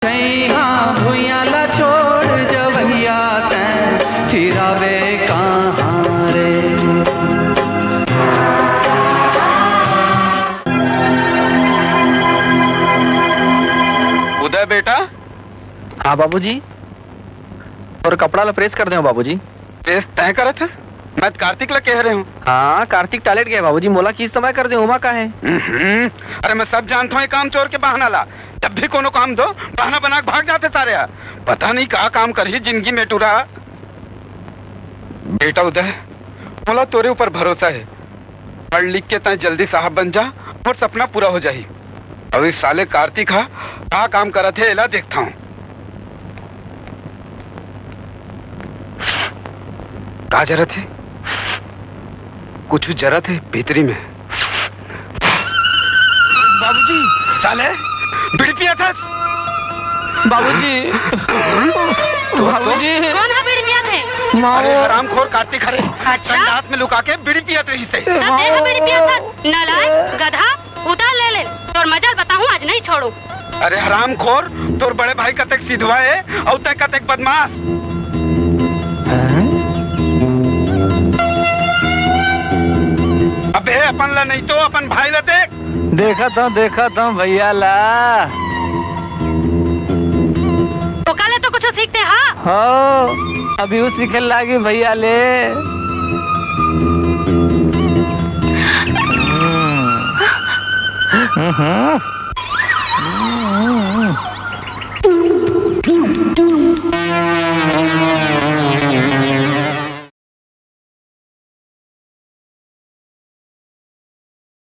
भुइयाला छोड़ जवैया तैं फिरावे कहाँ रे। उदय बेटा। हाँ बाबूजी, और कपड़ा ला प्रेस कर दे बाबूजी। प्रेस तय करे थे? मैं कार्तिक ला कह रहे हूँ। हाँ कार्तिक टॉयलेट गया बाबूजी, मोला की इस्तेमाल कर दे उमा का है। अरे मैं सब जानता हूँ काम चोर के बहाना ला। जब भी कोनो काम दो बहाना बना के भाग जाते सारे। पता नहीं कहा काम कर ही जिंदगी में टूरा। बेटा उदय, मोला तोरे ऊपर भरोसा है। पढ़ लिख के तय जल्दी साहब बन जा और सपना पूरा हो जाही। अब इस साले कार्तिक कहा काम करा थे एला देखता हूँ। कहा जरूरत है? कुछ जरूरत है भीतरी में। बाबूजी साले बीड़ी पिया था? बाबूजी बाबूजी कौन है बीड़ी पिया थे? अरे हरामखोर कार्तिक हरे। अच्छा? संडास में लुका के बीड़ी पिया रही से। तब देखो बीड़ी पिया था। नालायक गधा, उतार ले ले। तोर मजाल बताऊं, आज नहीं छोड़ू। अरे हरामखोर, तोर बड़े भाई कतेक सीधवा है और तय कतेक बदमाश। अबे अपन ला नहीं तो अपन भाई ला देख। देखा था भैया ला। तो काले तो कुछ सीखते हाँ। हो अभी उस सीखे लागी भैया ले।